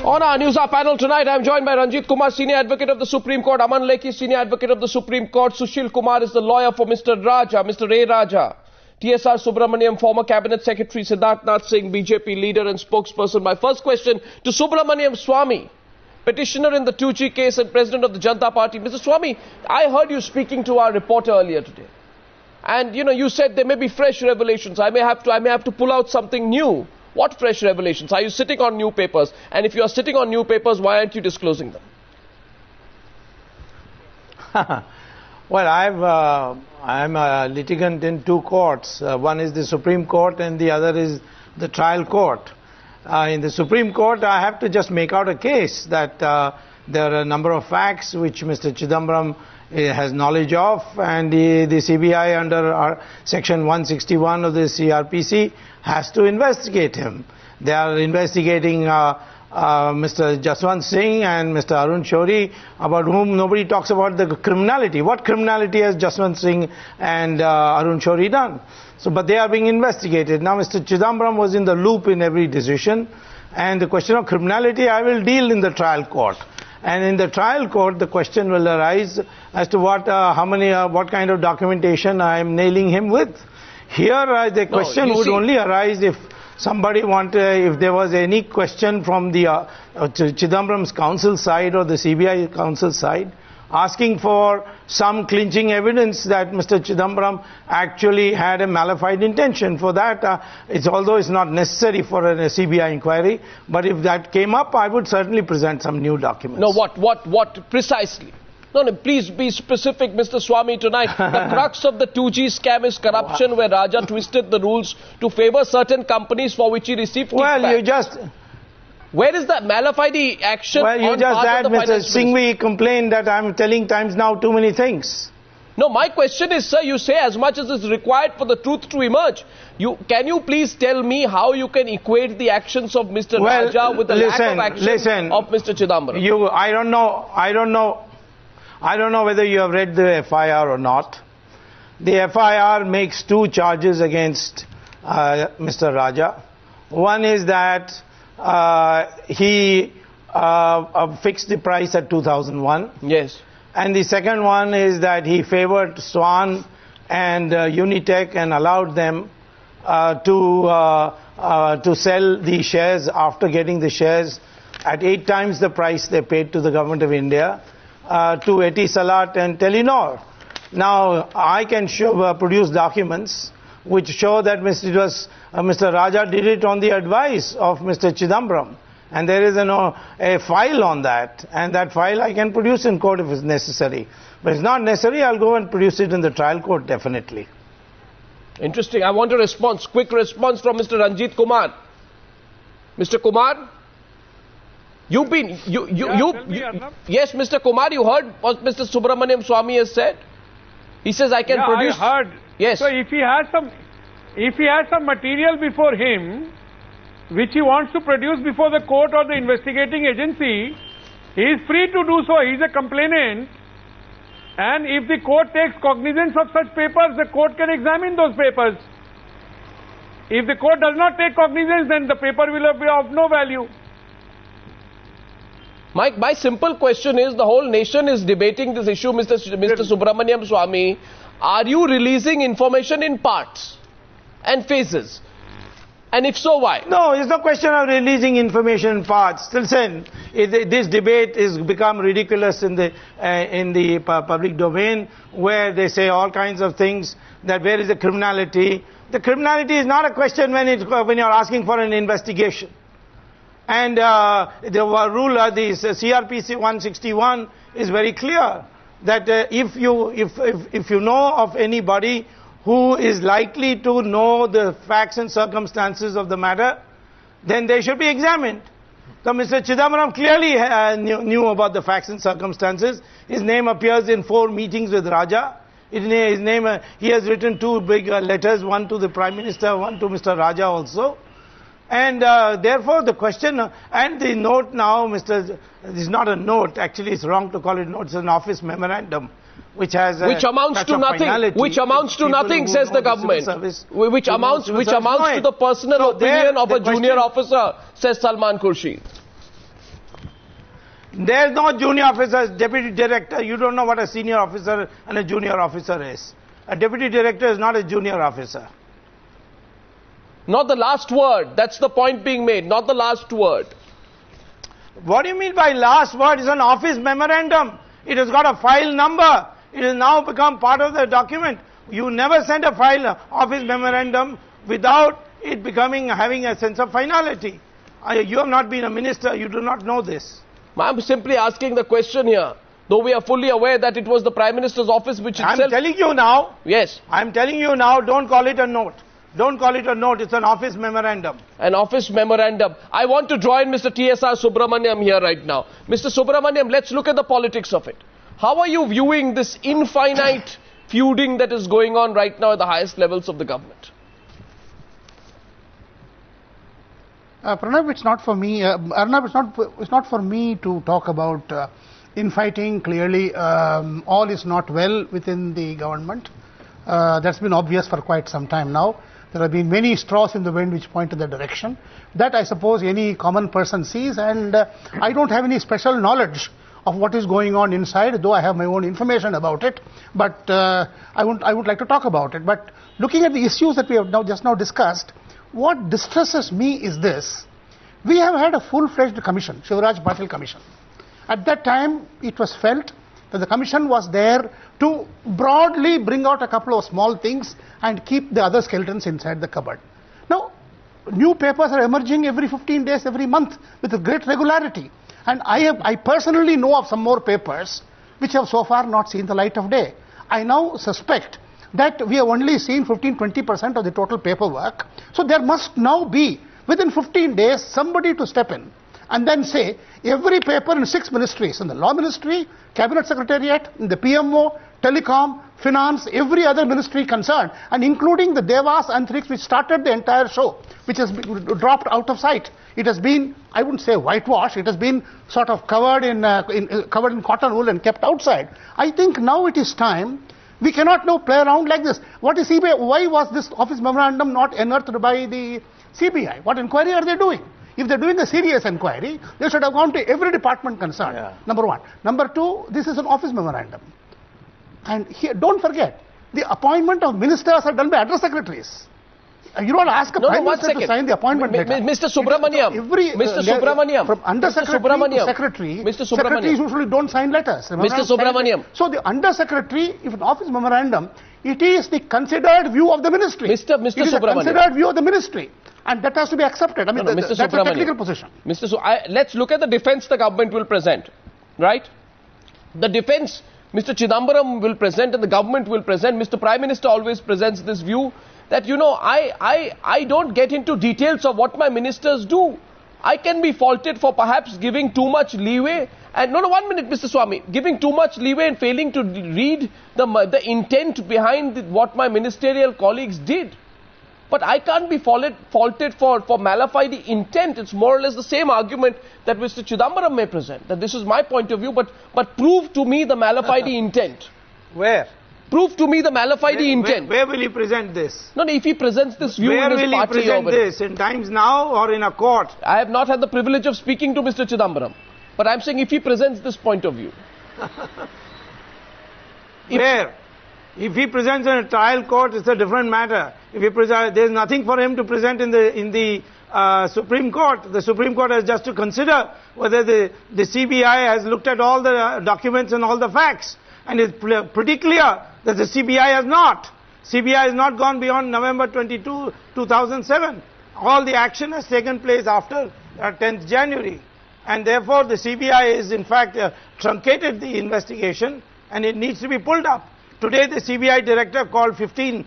On our News Hour panel tonight, I am joined by Ranjit Kumar, Senior Advocate of the Supreme Court, Aman Lekhi, Senior Advocate of the Supreme Court, Sushil Kumar is the lawyer for Mr. Raja, Mr. A. Raja, TSR Subramanian, former Cabinet Secretary, Siddharth Nath Singh, BJP leader and spokesperson. My first question to Subramanian Swamy, petitioner in the 2G case and president of the Janata Party. Mr. Swamy, I heard you speaking to our reporter earlier today. And, you said there may be fresh revelations. I may have to pull out something new. What fresh revelations? Are you sitting on new papers? And if you are sitting on new papers, why aren't you disclosing them? Well, I'm a litigant in two courts. One is the Supreme Court and the other is the trial court. In the Supreme Court, I have to just make out a case that there are a number of facts which Mr. Chidambaram has knowledge of, and the CBI under Section 161 of the CRPC has to investigate him. They are investigating Mr. Jaswant Singh and Mr. Arun Shourie, about whom nobody talks about the criminality. What criminality has Jaswant Singh and Arun Shourie done? But they are being investigated. Now, Mr. Chidambaram was in the loop in every decision, and the question of criminality I will deal in the trial court. And in the trial court, the question will arise as to what kind of documentation I am nailing him with. Here, the question would only arise if somebody if there was any question from the Chidambaram's counsel side or the CBI counsel side, asking for some clinching evidence that Mr. Chidambaram actually had a malified intention. For that, although it's not necessary for a CBI inquiry, but if that came up, I would certainly present some new documents. No, what precisely? No, please be specific, Mr. Swamy, tonight. The crux of the 2G scam is corruption, where Raja twisted the rules to favor certain companies for which he received kickback. Where is that malified action? Well, you just said, Mr. Singhvi complained that I'm telling Times Now too many things. No, my question is, sir, you say as much as is required for the truth to emerge. Can you please tell me how you can equate the actions of Mr. Raja with the lack of action of Mr. Chidambaram? I don't know whether you have read the FIR or not. The FIR makes two charges against Mr. Raja. One is that he fixed the price at 2001. Yes. And the second one is that he favored Swan and Unitech and allowed them to sell the shares after getting the shares at 8 times the price they paid to the government of India to Etisalat and Telenor. Now, I can produce documents which show that Mr. Raja did it on the advice of Mr. Chidambaram. And there is a file on that. And that file I can produce in court if it's necessary. But if it's not necessary, I'll go and produce it in the trial court, definitely. Interesting. I want a response, quick response from Mr. Ranjit Kumar. Mr. Kumar? Yes, Mr. Kumar, you heard what Mr. Subramanian Swamy has said? He says, I can produce... I heard. Yes. So if he has some material before him, which he wants to produce before the court or the investigating agency, he is free to do so. He is a complainant. And if the court takes cognizance of such papers, the court can examine those papers. If the court does not take cognizance, then the paper will be of no value. My simple question is, the whole nation is debating this issue, Mr. Subramanian Swamy. Are you releasing information in parts and phases? And if so, why? No, it's no question of releasing information in parts. Listen, this debate has become ridiculous in the public domain, where they say all kinds of things, that where is the criminality? The criminality is not a question when you're asking for an investigation. And the rule, the CRPC 161 is very clear that if you know of anybody who is likely to know the facts and circumstances of the matter, then they should be examined. So Mr. Chidambaram clearly knew about the facts and circumstances. His name appears in 4 meetings with Raja. He has written 2 big letters, one to the Prime Minister, one to Mr. Raja also. And therefore the question, and the note now, this is not a note, actually it's wrong to call it note, it's an office memorandum, which amounts to nothing. Which amounts to nothing, says the government. Which amounts to the personal opinion of a junior officer, says Salman Khurshid. There's no junior officers, deputy director. You don't know what a senior officer and a junior officer is. A deputy director is not a junior officer. Not the last word. That's the point being made. Not the last word. What do you mean by last word? It's an office memorandum. It has got a file number. It has now become part of the document. You never send a file office memorandum without it having a sense of finality. You have not been a minister. You do not know this. I'm simply asking the question here. Though we are fully aware that it was the Prime Minister's office which itself... I'm telling you now. Yes. I'm telling you now, don't call it a note. Don't call it a note, it's an office memorandum. An office memorandum. I want to join Mr. TSR Subramaniam here right now. Mr. Subramaniam, let's look at the politics of it. How are you viewing this infinite feuding that is going on right now at the highest levels of the government? Pranav, it's not for me. Arnab, it's not for me to talk about infighting. Clearly, all is not well within the government. That's been obvious for quite some time now. There have been many straws in the wind which point to that direction. That I suppose any common person sees, and I don't have any special knowledge of what is going on inside, though I have my own information about it. But I would like to talk about it. But looking at the issues that we have just now discussed, what distresses me is this. We have had a full-fledged commission, Shivraj Patil Commission. At that time, it was felt that the commission was there to broadly bring out a couple of small things and keep the other skeletons inside the cupboard. Now, new papers are emerging every 15 days, every month with a great regularity. And I personally know of some more papers which have so far not seen the light of day. I now suspect that we have only seen 15-20% of the total paperwork. So there must now be, within 15 days, somebody to step in and then say, every paper in 6 ministries, in the Law Ministry, Cabinet Secretariat, in the PMO, Telecom, Finance, every other ministry concerned, and including the Devas and Antrix which started the entire show, which has been dropped out of sight. It has been, I wouldn't say whitewash, it has been sort of covered in cotton wool and kept outside. I think now it is time. We cannot now play around like this. What is CBI? Why was this office memorandum not unearthed by the CBI? What inquiry are they doing? If they're doing a serious inquiry, they should have gone to every department concerned. Yeah. Number one. Number two, this is an office memorandum. And here, don't forget, the appointment of ministers are done by under secretaries. You don't ask a prime minister to sign the appointment letter. Mr. Subramaniam, Mr. Subramaniam, from under secretary to secretary, secretaries usually don't sign letters. Mr. Subramaniam. So the under secretary, if an office memorandum, it is the considered view of the ministry. Mr. It is a considered view of the ministry. And that has to be accepted. I mean, that's a technical position. Let's look at the defense the government will present, right? The defense Mr. Chidambaram will present and the government will present. Mr. Prime Minister always presents this view that, you know, I don't get into details of what my ministers do. I can be faulted for perhaps giving too much leeway. And no, 1 minute, Mr. Swamy. Giving too much leeway and failing to read the intent behind what my ministerial colleagues did. But I can't be faulted for malafide the intent. It's more or less the same argument that Mr. Chidambaram may present. That this is my point of view, but prove to me the malafide intent. Where? Prove to me the malafide intent. Where will he present this? No, if he presents this view where in his party... Where will he present this? In Times Now or in a court? I have not had the privilege of speaking to Mr. Chidambaram. But I'm saying if he presents this point of view. Where? If he presents in a trial court, it's a different matter. If he there's nothing for him to present in the Supreme Court. The Supreme Court has just to consider whether the CBI has looked at all the documents and all the facts. And it's pretty clear that the CBI has not. CBI has not gone beyond November 22, 2007. All the action has taken place after 10th January. And therefore, the CBI is in fact truncated the investigation and it needs to be pulled up. Today, the CBI director called 15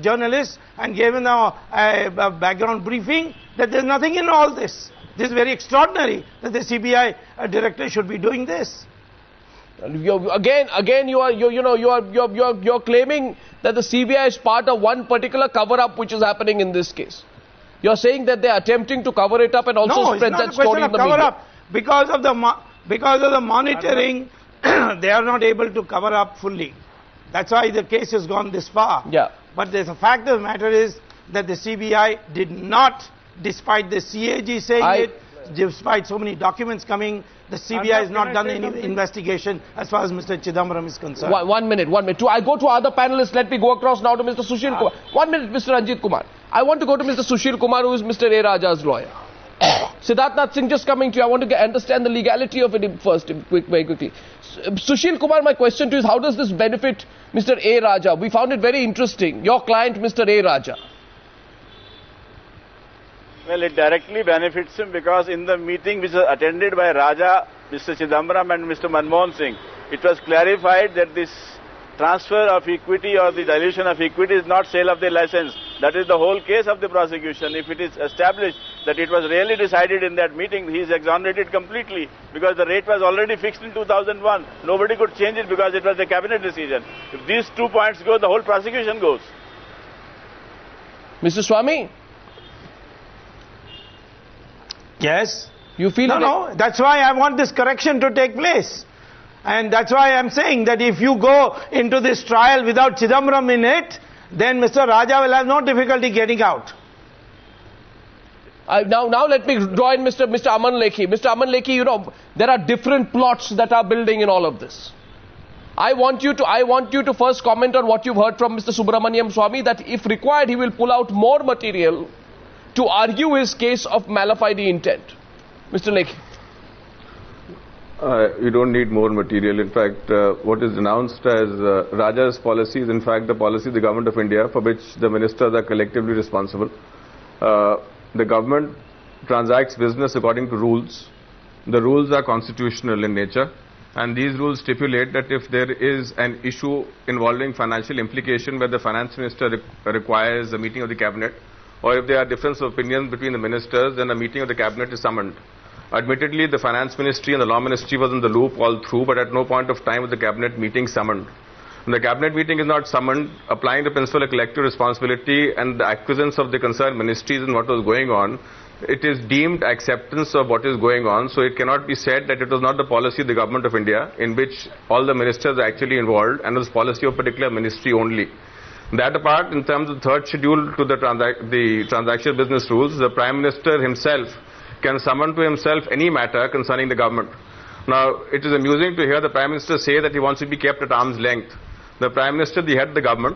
journalists and gave them a background briefing that there's nothing in all this. This is very extraordinary that the CBI director should be doing this. Again, you're claiming that the CBI is part of one particular cover-up which is happening in this case. You're saying that they're attempting to cover it up and also spread that story in the media. Because of the monitoring, they are not able to cover up fully. That's why the case has gone this far. Yeah. But the fact of the matter is that the CBI did not, despite the CAG saying despite so many documents coming, the CBI has not done any investigation as far as Mr. Chidambaram is concerned. One minute. I go to other panelists. Let me go across now to Mr. Sushil Kumar. 1 minute, Mr. Ranjit Kumar. I want to go to Mr. Sushil Kumar, who is Mr. A. Raja's lawyer. Siddharth Singh, just coming to you. I want to understand the legality of it first, very quickly. Sushil Kumar, my question to you is, how does this benefit Mr. A. Raja? We found it very interesting. Your client, Mr. A. Raja. Well, it directly benefits him because in the meeting which was attended by Raja, Mr. Chidambaram and Mr. Manmohan Singh, it was clarified that this transfer of equity or the dilution of equity is not sale of the license. That is the whole case of the prosecution. If it is established that it was really decided in that meeting, he is exonerated completely because the rate was already fixed in 2001. Nobody could change it because it was a cabinet decision. If these 2 points go, the whole prosecution goes. Mr. Swamy? Yes. You feel No, that's why I want this correction to take place. And that's why I'm saying that if you go into this trial without Chidambaram in it, then Mr. Raja will have no difficulty getting out. Now let me join Mr. Aman Lekhi. Mr. Aman Lekhi, you know, there are different plots that are building in all of this. I want you to first comment on what you've heard from Mr. Subramanian Swamy, that if required, he will pull out more material to argue his case of mala fide intent. Mr. Lekhi. You don't need more material. In fact, what is announced as Raja's policy is in fact the policy of the Government of India, for which the ministers are collectively responsible. The government transacts business according to rules. The rules are constitutional in nature, and these rules stipulate that if there is an issue involving financial implication where the finance minister requires a meeting of the cabinet, or if there are difference of opinions between the ministers, then a meeting of the cabinet is summoned. Admittedly, the finance ministry and the law ministry was in the loop all through, but at no point of time was the cabinet meeting summoned. When the cabinet meeting is not summoned, applying the principle of collective responsibility and the acquiescence of the concerned ministries in what was going on, it is deemed acceptance of what is going on, so it cannot be said that it was not the policy of the Government of India, in which all the ministers are actually involved, and it was policy of a particular ministry only. That apart, in terms of the third schedule to the transaction business rules, the Prime Minister himself can summon to himself any matter concerning the government. Now, it is amusing to hear the Prime Minister say that he wants to be kept at arm's length. The Prime Minister, the head of the government,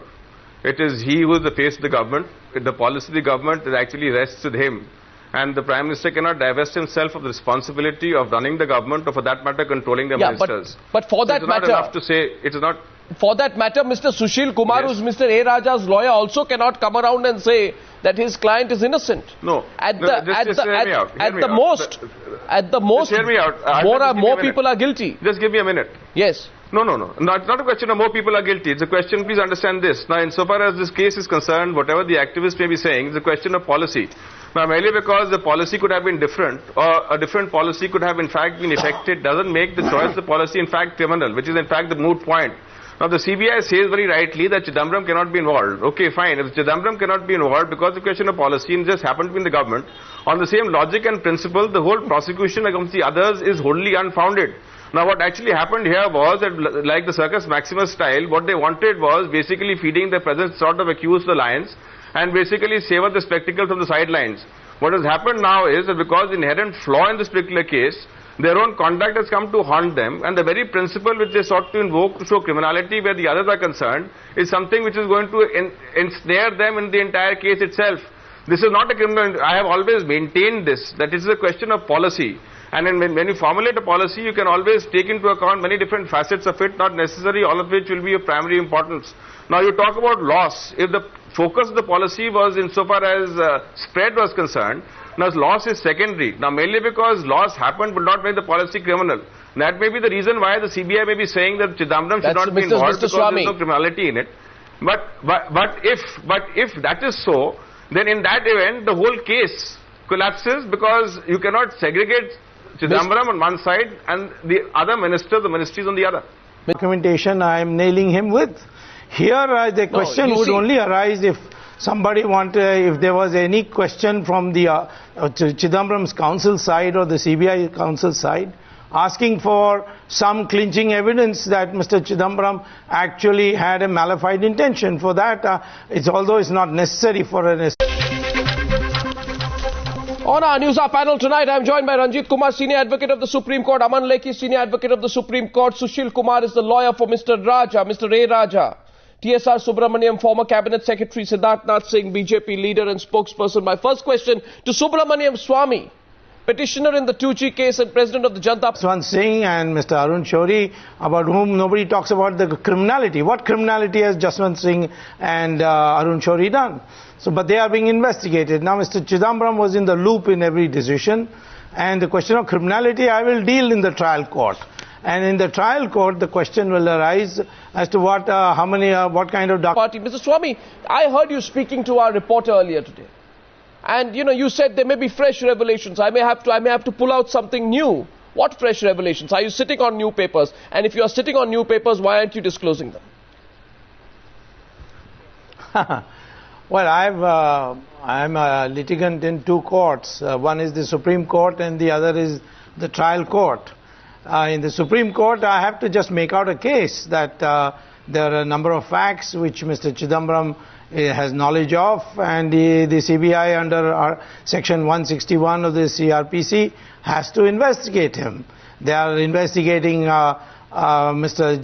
it is he who is the face of the government. The policy of the government actually rests with him. And the Prime Minister cannot divest himself of the responsibility of running the government, or for that matter controlling the ministers. But for that matter, it is not enough to say, it is not. For that matter, Mr. Sushil Kumar, Yes. who's Mr. A. Raja's lawyer, also cannot come around and say that his client is innocent. No. At no, the most, Just hear me out. more people are guilty. Just give me a minute. Yes. No. It's not a question of more people are guilty. It's a question, please understand this. Now, insofar as this case is concerned, whatever the activists may be saying, it's a question of policy. Now, merely because the policy could have been different, or a different policy could have in fact been effected, doesn't make the choice of the policy in fact criminal, which is in fact the moot point. Now, the CBI says very rightly that Chidambaram cannot be involved. Okay, fine. If Chidambaram cannot be involved because the question of policy and just happened to be in the government, on the same logic and principle, the whole prosecution against the others is wholly unfounded. Now, what actually happened here was that, like the Circus Maximus style, what they wanted was basically feeding the present sort of accused the lions and basically savor the spectacle from the sidelines. What has happened now is that because the inherent flaw in this particular case, their own conduct has come to haunt them, and the very principle which they sought to invoke to show criminality where the others are concerned is something which is going to ensnare them in the entire case itself. This is not a criminal. I have always maintained this, that it is a question of policy. And when you formulate a policy, you can always take into account many different facets of it, not necessarily all of which will be of primary importance. Now, you talk about loss. If the focus of the policy was insofar as spread was concerned, now loss is secondary. Now, mainly because loss happened would not make the policy criminal. That may be the reason why the CBI may be saying that Chidambaram should not be involved because there is no criminality in it. But if that is so, then in that event, the whole case collapses, because you cannot segregate Chidambaram on one side and the other ministers, the ministries on the other. Documentation I am nailing him with. Here the question would only arise if somebody if there was any question from the Chidambaram's counsel side or the CBI counsel side asking for some clinching evidence that Mr. Chidambaram actually had a mala fide intention. For that, although it's not necessary for an On our News Hour panel tonight, I am joined by Ranjit Kumar, Senior Advocate of the Supreme Court, Aman Lekhi, Senior Advocate of the Supreme Court, Sushil Kumar is the lawyer for Mr. Raja, Mr. A. Raja, TSR Subramanian, former Cabinet Secretary, Siddharth Nath Singh, BJP leader and spokesperson. My first question to Subramanian Swamy, petitioner in the 2G case and president of the Janata Swamy Singh and Mr. Arun Shourie, about whom nobody talks about the criminality. What criminality has Jaswant Singh and Arun Shourie done? So, but they are being investigated. Now, Mr. Chidambaram was in the loop in every decision, and the question of criminality I will deal in the trial court. And in the trial court, the question will arise as to what, what kind of party. Mr. Swamy, I heard you speaking to our reporter earlier today, and you said there may be fresh revelations. I may have to pull out something new. What fresh revelations? Are you sitting on new papers? And if you are sitting on new papers, why aren't you disclosing them? Well, I'm a litigant in two courts. One is the Supreme Court and the other is the trial court. In the Supreme Court, I have to just make out a case that there are a number of facts which Mr. Chidambaram has knowledge of, and the CBI under Section 161 of the CRPC has to investigate him. They are investigating Mr.